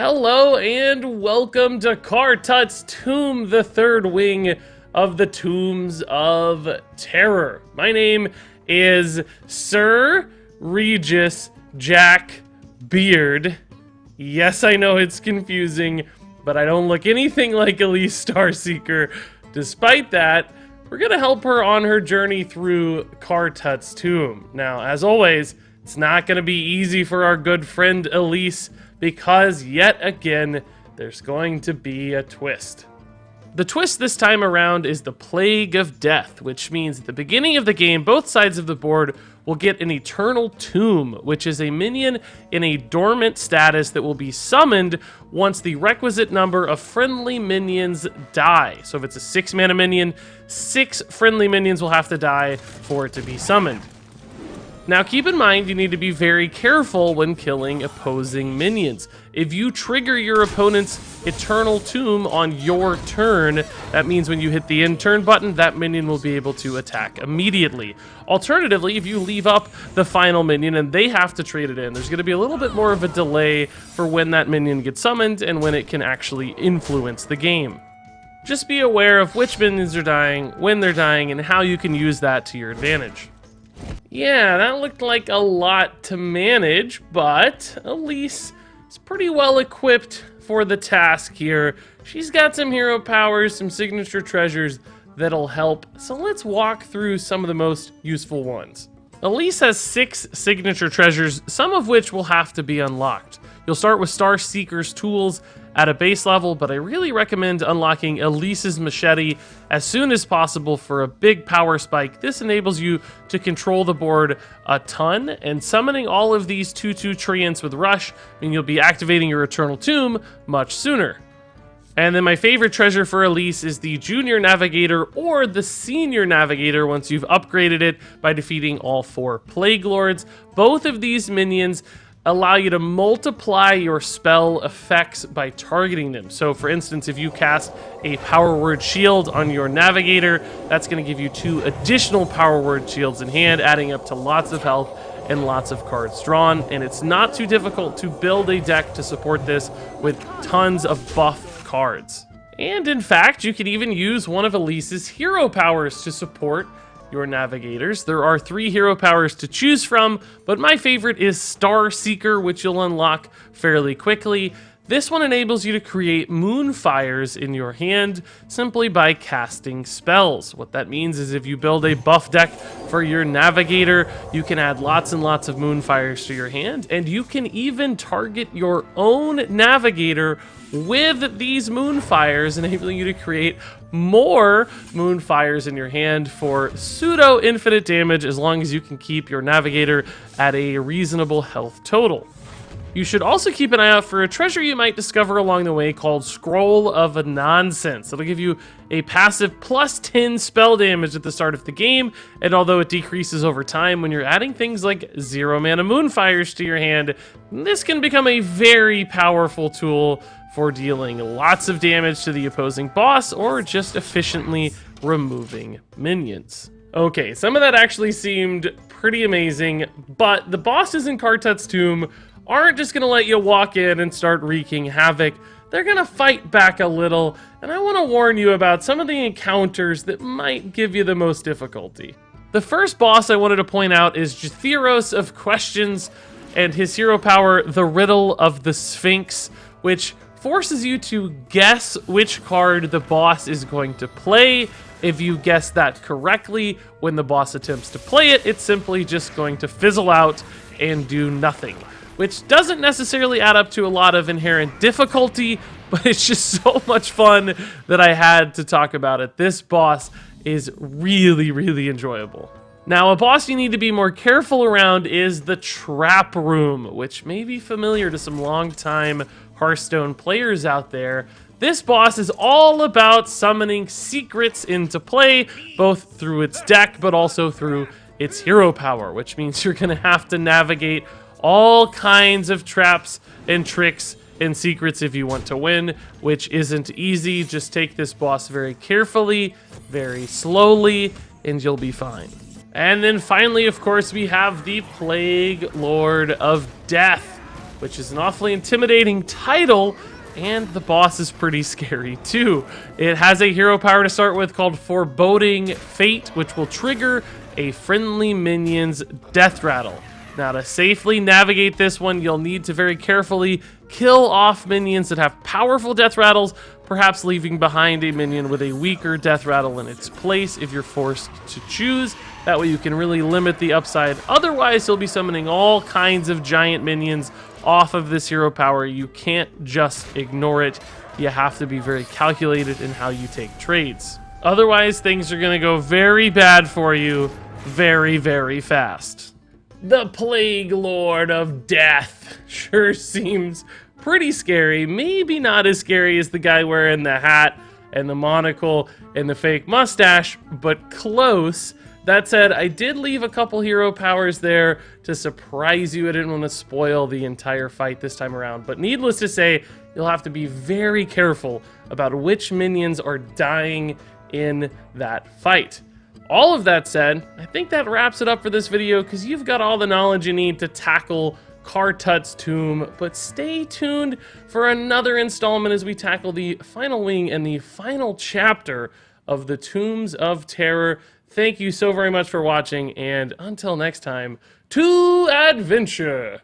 Hello and welcome to Kartut's Tomb, the third wing of the Tombs of Terror. My name is Sir Regis Jack Beard. Yes, I know it's confusing, but I don't look anything like Elise Starseeker. Despite that, we're gonna help her on her journey through Kartut's tomb. Now, as always, it's not gonna be easy for our good friend Elise, because yet again, there's going to be a twist. The twist this time around is the Plague of Death, which means at the beginning of the game, both sides of the board will get an Eternal Tomb, which is a minion in a dormant status that will be summoned once the requisite number of friendly minions die. So if it's a 6-mana minion, 6 friendly minions will have to die for it to be summoned. Now keep in mind, you need to be very careful when killing opposing minions. If you trigger your opponent's Eternal Tomb on your turn, that means when you hit the end turn button, that minion will be able to attack immediately. Alternatively, if you leave up the final minion and they have to trade it in, there's going to be a little bit more of a delay for when that minion gets summoned and when it can actually influence the game. Just be aware of which minions are dying, when they're dying, and how you can use that to your advantage. Yeah, that looked like a lot to manage, but Elise is pretty well equipped for the task here. She's got some hero powers, some signature treasures that'll help, so let's walk through some of the most useful ones. Elise has 6 signature treasures, some of which will have to be unlocked. You'll start with Starseeker's tools at a base level, but I really recommend unlocking Elise's machete as soon as possible for a big power spike. This enables you to control the board a ton, and summoning all of these 2/2 treants with Rush mean you'll be activating your Eternal Tomb much sooner. And then my favorite treasure for Elise is the Junior Navigator or the Senior Navigator once you've upgraded it by defeating all 4 Plague Lords. Both of these minions allow you to multiply your spell effects by targeting them. So for instance, if you cast a Power Word Shield on your Navigator, that's going to give you 2 additional Power Word Shields in hand, adding up to lots of health and lots of cards drawn. And it's not too difficult to build a deck to support this with tons of buff cards. And in fact, you could even use one of Elise's hero powers to support your navigators. There are 3 hero powers to choose from, but my favorite is Starseeker, which you'll unlock fairly quickly. This one enables you to create moonfires in your hand simply by casting spells. What that means is if you build a buff deck for your navigator, you can add lots and lots of moonfires to your hand, and you can even target your own navigator with these moonfires, enabling you to create more moonfires in your hand for pseudo-infinite damage as long as you can keep your navigator at a reasonable health total. You should also keep an eye out for a treasure you might discover along the way called Scroll of Nonsense. It'll give you a passive plus 10 spell damage at the start of the game, and although it decreases over time when you're adding things like 0-mana moonfires to your hand, this can become a very powerful tool for dealing lots of damage to the opposing boss or just efficiently removing minions. Okay, some of that actually seemed pretty amazing, but the bosses in Kartut's Tomb aren't just going to let you walk in and start wreaking havoc. They're going to fight back a little, and I want to warn you about some of the encounters that might give you the most difficulty. The first boss I wanted to point out is Jatheros of Questions and his hero power, the Riddle of the Sphinx, which forces you to guess which card the boss is going to play. If you guess that correctly when the boss attempts to play it, it's simply just going to fizzle out and do nothing, which doesn't necessarily add up to a lot of inherent difficulty, but it's just so much fun that I had to talk about it. This boss is really, really enjoyable. Now, a boss you need to be more careful around is the Trap Room, which may be familiar to some long-time Hearthstone players out there. This boss is all about summoning secrets into play, both through its deck, but also through its hero power, which means you're going to have to navigate all kinds of traps and tricks and secrets if you want to win, which isn't easy. Just take this boss very carefully, very slowly, and you'll be fine. And then finally, of course, we have the Plague Lord of Death. which is an awfully intimidating title, and the boss is pretty scary too. It has a hero power to start with called Foreboding Fate, which will trigger a friendly minion's death rattle. Now, to safely navigate this one, you'll need to very carefully kill off minions that have powerful death rattles, perhaps leaving behind a minion with a weaker death rattle in its place if you're forced to choose. That way you can really limit the upside. Otherwise, you'll be summoning all kinds of giant minions off of this hero power. You can't just ignore it. You have to be very calculated in how you take trades. Otherwise, things are going to go very bad for you very, very fast. The Plague Lord of Death sure seems pretty scary. Maybe not as scary as the guy wearing the hat and the monocle and the fake mustache, but close. That said, I did leave a couple hero powers there to surprise you. I didn't want to spoil the entire fight this time around, but needless to say, you'll have to be very careful about which minions are dying in that fight. All of that said, I think that wraps it up for this video because you've got all the knowledge you need to tackle Kartut's Tomb, but stay tuned for another installment as we tackle the final wing and the final chapter of the Tombs of Terror. Thank you so very much for watching, and until next time, to adventure!